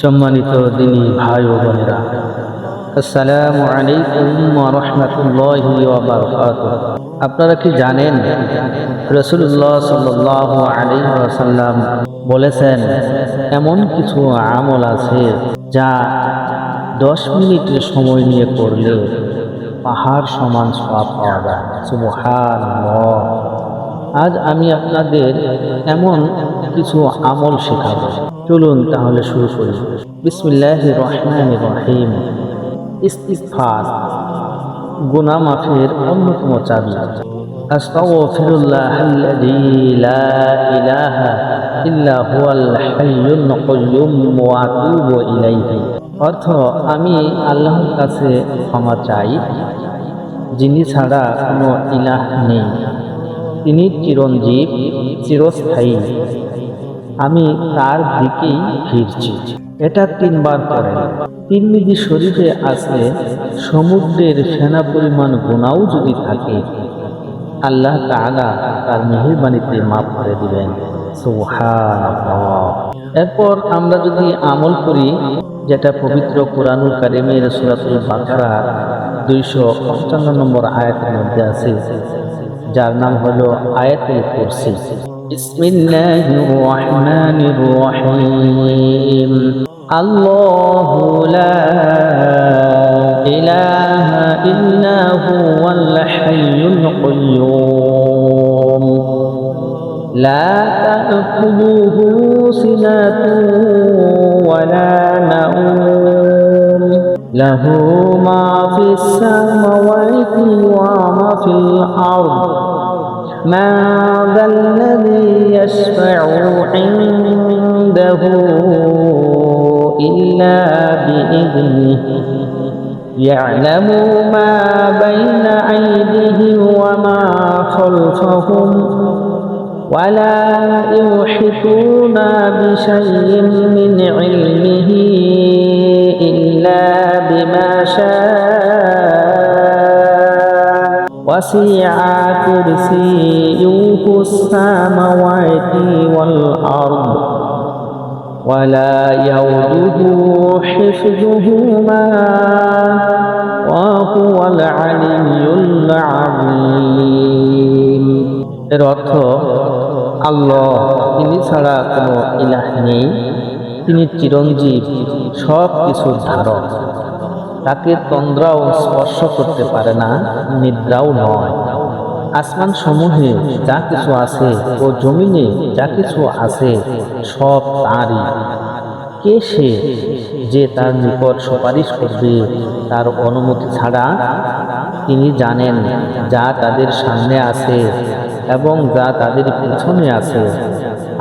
সম্মানিত দিনী ভাই ও বোনেরা, আসসালামু আলাইকুম ওয়া রাহমাতুল্লাহি ওয়া বারাকাতুহু। আপনারা কি জানেন রাসূলুল্লাহ সাল্লাল্লাহু আলাইহি ওয়াসাল্লাম বলেছেন, এমন কিছু আমল আছে যা 10 মিনিটের সময় নিয়ে করলে পাহাড় সমান সওয়াব পাওয়া যায়। সুবহানাল্লাহ। আজ আমি আপনাদের এমন কিছু আমল শেখাবো। চলুন তাহলে শুরু করি। বিসমিল্লাহির রহমানির রহিম। ইস্তিগফার গুনাহ মাফের অন্যতম চাবি। আস্তাগফিরুল্লাহাল্লাযী লা ইলাহা ইল্লা হুয়াল হাইয়ুল কাইয়্যুম ওয়া আতুবু ইলাইহি। অর্থ, আমি আল্লাহর কাছে ক্ষমা চাই, যিনি ছাড়া কোনো ইলাহ নেই, তিনি চিরঞ্জীব, চিরস্থায়ী, আমি তার দিকেই ফিরছি। এটা 3 বার করেন। তিরমিজি শরীফে আছে, সমুদ্রের ফেনা পরিমাণ গুনাহ যদি থাকে, আল্লাহ তাআলা তার মেহেরবানিতে মাফ করে দিবেন। সুবহানাল্লাহ। এরপর আমরা যদি আমল করি, যেটা পবিত্র কোরআনুল কারীমের সূরাতুল বাকারা 255 নম্বর আয়াতের মধ্যে আছে, যার নাম হলো আয়াতুল কুরসি। বিসমিল্লাহির রহমানির রহিম। আল্লাহু লা ইলাহা ইল্লা হুয়াল হাইয়ুল কাইয়্যুম লা তা'খুযুহু সিনাতুন ওয়া লা নাওম লাহু মা ফিস সামাওয়াতি ওয়া মা ফিল আরদ من ذا الذي يشفع عنده إلا بإذنه يعلم ما بين أيديهم وما خلفهم ولا يحيطون بشيء من علمه إلا بما شاء وسع كرسيه السماوات والأرض ولا يؤوده حفظهما وهو العلي العظيم। এর অর্থ, আল্লাহ, তিনি ছাড়া কোনো ইলাহ নেই, তিনি চিরঞ্জীব, সব কিছুর ধারক, তাকে তন্দ্রাও স্পর্শ করতে পারে না, নিদ্রাও নয়। আসমান সমূহে যা কিছু আছে ও জমিনে যা কিছু আছে সব তাঁরই। কে সে যে তার নিকট সুপারিশ করবে তার অনুমতি ছাড়া? তিনি জানেন যা তাদের সামনে আছে এবং যা তাদের পিছনে আছে,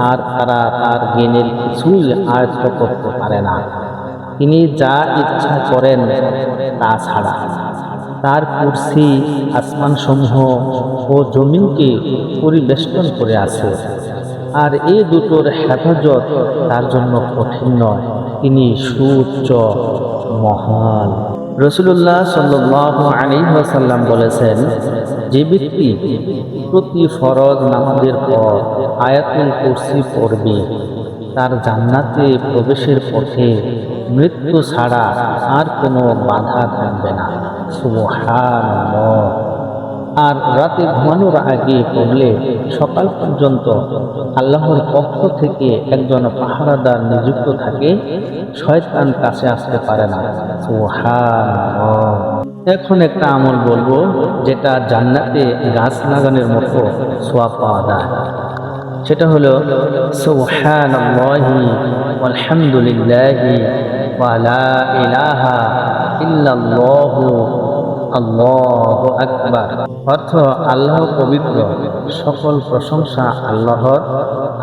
আর তারা তার জ্ঞানের কিছুই আয়ত্ত করতে পারে না। তিনি যা ইচ্ছা করেন তা ছাড়া। তার কুরসি আসমানসমূহ ও জমিনকে পরিবেষ্টন করে আছে, আর এই দুটোর হেফাজত তার জন্য কঠিন নয়। তিনি সুউচ্চ, মহান। রাসূলুল্লাহ সাল্লাল্লাহু আলাইহি ওয়াসাল্লাম বলেছেন, যে ব্যক্তি প্রতি ফরজ নামাজের পর আয়াতুল কুরসি পড়বে, তার জান্নাতে প্রবেশের পথে মৃত্যু ছাড়া আর কোনো বাধা থাকবে না। সুবহানাল্লাহ। আর রাতে ঘুমানোর আগে পড়লে সকাল পর্যন্ত আল্লাহর পক্ষ থেকে একজন পাহারাদার নিযুক্ত থাকে, শয়তান কাছে আসতে পারে না। সুবহানাল্লাহ। এখন একটা আমল বলবো, যেটা জান্নাতে গাছ লাগানোর মতো সওয়াব পাওয়া যায়। সেটা হলো সুবহানাল্লাহি ওয়ালহামদুলিল্লাহি ওয়া লা ইলাহা ইল্লাল্লাহু আল্লাহু আকবার। অর্থ, আল্লাহ পবিত্র, সকল প্রশংসা আল্লাহর,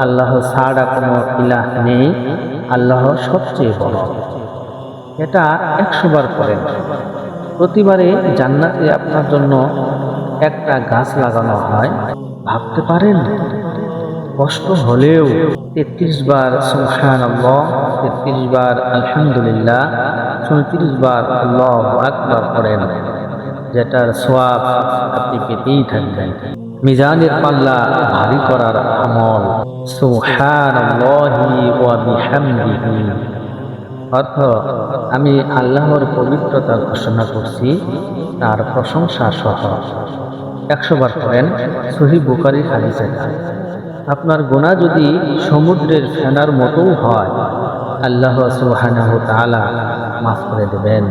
আল্লাহ ছাড়া কোনো ইলাহ নেই, আল্লাহ সবচেয়ে বড়। এটা 100 বার করেন। প্রতিবারে জান্নাতে আপনার জন্য একটা গাছ লাগানো হয়। ভাবতে পারেন, কষ্ট হলেও 33 বার সুবহানাল্লাহ, 33 বার আলহামদুলিল্লাহ, 34 বার আল্লাহু আকবার করেন, যেটার সওয়াব আপনি পেতেই থাকবেন। মিজানের পাল্লা ভারী করার আমল। সুবহানাল্লাহি ওয়া বিহামদিহি অর্থ আমি আল্লাহর পবিত্রতা ঘোষণা করছি তার প্রশংসা সহ। 100 বার করেন, সহিহ বুখারীর হাদিস এটা। আপনার গুনাহ যদি সমুদ্রের ফেনার মতো হয়, আল্লাহ সুবহানাহু ওয়া তাআলা মাফ করে দেবেন।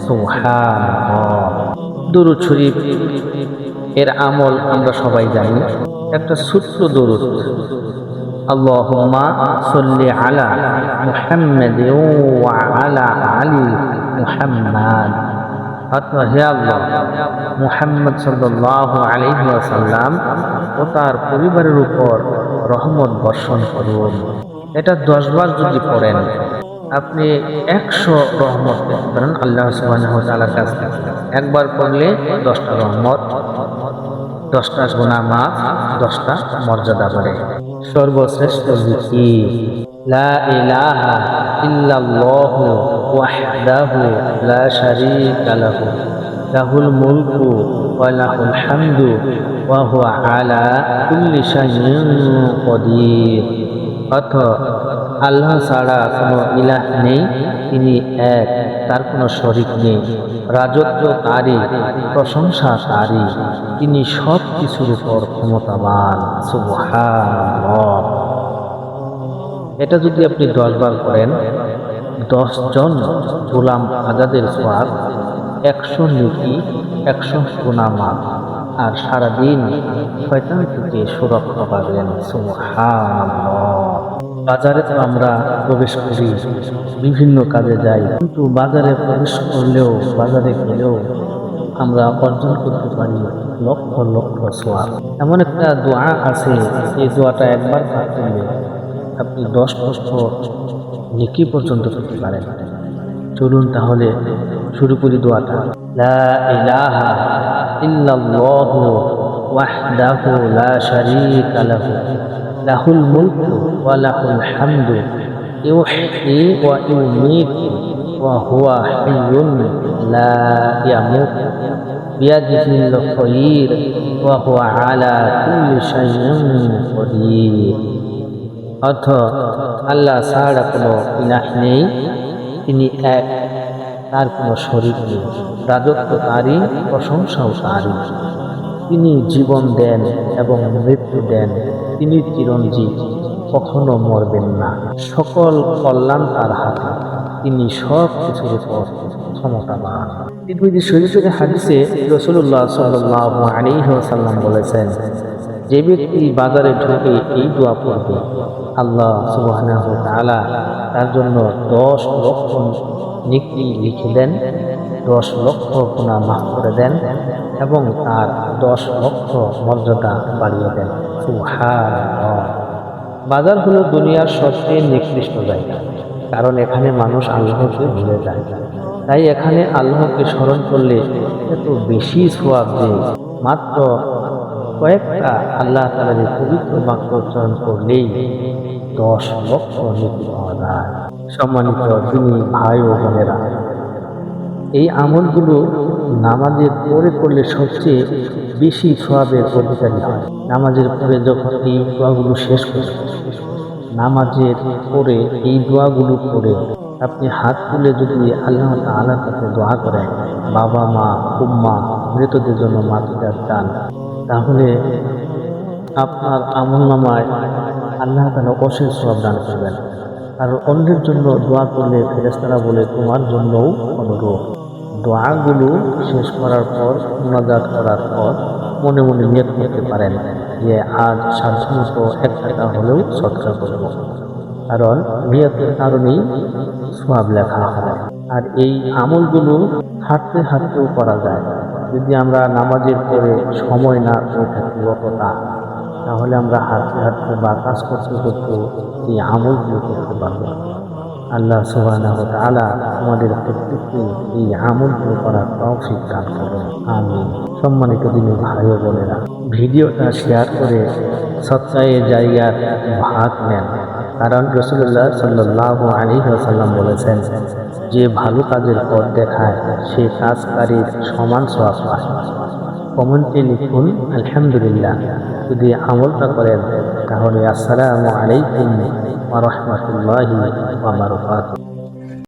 সুবহানাল্লাহ। দুরূদ শরীফ এর আমল আমরা সবাই জানি। একটা ছোট্ট দুরূদ, আল্লাহুম্মা সাল্লি আলা মুহাম্মাদ ওয়া আলা আলি মুহাম্মাদ। অর্থাৎ হে আল্লাহ, মুহাম্মদ সাল্লাল্লাহু আলাইহি ওয়াসাল্লাম ও তার পরিবারের উপর রহমত বর্ষণ করুন। এটা 10 বার যদি পড়েন, আপনি 100 রহমত পেতে পারেন আল্লাহ সুবহানাহু ওয়া তাআলার কাছ থেকে। একবার পড়লে 10টা রহমত, 10টা গুনাহ মাফ, 10টা মর্যাদা বাড়ে। সর্বশ্রেষ্ঠ জিকির লা ইলাহা ইল্লাল্লাহু ওয়াহদাহু লা শারীকা লাহু লাহুল মুলকু ওয়া লাহুল হামদু ওয়া হুয়া আলা কুল্লি শাইইন কাদির। অর্থ আল্লাহ ছাড়া কোনো ইলাহ নেই, তিনি এক, তার কোনো শরীক নেই। রাজত্ব তারই, প্রশংসা তারই, তিনি সব কিছুর উপর ক্ষমতাবান। সুবহানাল্লাহ। এটা যদি আপনি 10 বার করেন, 10 জন গোলাম আজাদের সওয়াব, 100 নেকি, 100 গুনাহ মাফ, আর সারাদিন শয়তান থেকে সুরক্ষা পাবেন। সুবহানাল্লাহ। বাজারে তো আমরা প্রবেশ করি, বিভিন্ন কাজে যাই, কিন্তু বাজারে প্রবেশ করলেও, বাজারে গেলেও আমরা অর্জন করতে পারি লক্ষ লক্ষ সওয়াব। এমন একটা দোয়া আছে, এই দোয়াটা একবার পাঠ করলে আপনি 10 লক্ষ নেকি পর্যন্ত পেতে পারেন। চলুন তাহলে শুরু করি দোয়াটা। লা ইলাহা ইল্লাল্লাহু ওয়াহদাহু লা শারীকা লাহু লাহুল মুলকু ওয়া লাহুল হামদু ইউহয়ি ওয়া ইউমীতু ওয়া হুয়া হাইয়্যুন লা ইয়ামুত বিয়াদিহিল খায়র ওয়া হুয়া আলা কুল্লি শাইইন কাদির। অর্থ আল্লাহ ছাড়া কোনো ইলাহ নেই, তিনি এক, তার কোনো শরীক নেই। রাজত্ব তারই, প্রশংসাও তারই। তিনি জীবন দেন এবং মৃত্যু দেন, তিনি চিরঞ্জীব, কখনো মরবেন না। সকল কল্যাণ তার হাতে, তিনি সব কিছুর উপর ক্ষমতাবান। তিরমিজি শরীফের হাদিসে রাসূলুল্লাহ সাল্লাল্লাহু আলাইহি ওয়াসাল্লাম বলেছেন, যে ব্যক্তি বাজারে ঢুকে এই দোয়া পড়বে, আল্লাহ সুবহানাহু ওয়া তাআলা তার জন্য 10 লক্ষ নেকি লিখে দেন, 10 লক্ষ গুনাহ মাফ করে দেন এবং তার 10 লক্ষ মর্যাদা বাড়িয়ে দেন। সুবহানাল্লাহ। বাজার হলো দুনিয়ার সবচেয়ে নিকৃষ্ট জায়গা, কারণ এখানে মানুষ আল্লাহকে ভুলে যায়। তাই এখানে আল্লাহকে স্মরণ করলে এত বেশি সওয়াব যে মাত্র কয়েকটা আল্লাহ তাআলার পবিত্র বাক্য উচ্চারণ করলেই 10 লক্ষ নেকি পাওয়া যায়। সম্মানিত দিনী ভাই ও বোনেরা, এই আমলগুলো নামাজের পরে করলে সবচেয়ে বেশি সওয়াবের অধিকারী হয়। নামাজের পরে যখন এই দোয়াগুলো শেষ করে, নামাজের পরে এই দোয়াগুলো পড়ে আপনি হাত তুলে যদি আল্লাহ তাআলার কাছে দোয়া করেন, বাবা মা উম্মা মৃতদের জন্য মাগফিরাত চান, তাহলে আপনার আমলনামায় আল্লাহ তাআলা অশেষ সওয়াব দান করবেন। আর অন্যের জন্য দোয়া করলে ফেরেশতারা বলে তোমার জন্যও অনুরূপ। দোয়াগুলো শেষ করার পর, মুনাজাত করার পর মনে মনে নিয়ত করতে পারেন যে আজ সাধ্যমতো 1 টাকা হলেও সদকা করব, কারণ নিয়তের কারণেই সওয়াব লেখা হয়। আর এই আমলগুলো হাঁটতে হাঁটতেও করা যায়। যদি আমরা নামাজের পরে সময় না পেয়ে থাকি অতটা, তাহলে আমরা হাঁটতে হাঁটতে বা কাজ করতে করতে এই আমলগুলো করতে পারব। আল্লাহ সুবহানাহু ওয়া তাআলা আমাদের প্রত্যেককে এই আমলগুলো করার তৌফিক দান করুন। আমিন। সম্মানিত দিনী ভাই ও বোনেরা, ভিডিওটা শেয়ার করে সৎকারের জায়গার ভাগ নেন, কারণ রাসূলুল্লাহ সাল্লাল্লাহু আলাইহি ওয়াসাল্লাম বলেছেন, যে ভালো কাজের পথ দেখায় সে কাজকারীর সমান সওয়াব পায়। কমেন্টে লিখুন আলহামদুলিল্লাহ। যদি আমলটা করেন তাহলে আসসালামু আলাইকুম ওয়া রাহমাতুল্লাহি ওয়া বারাকাতুহু।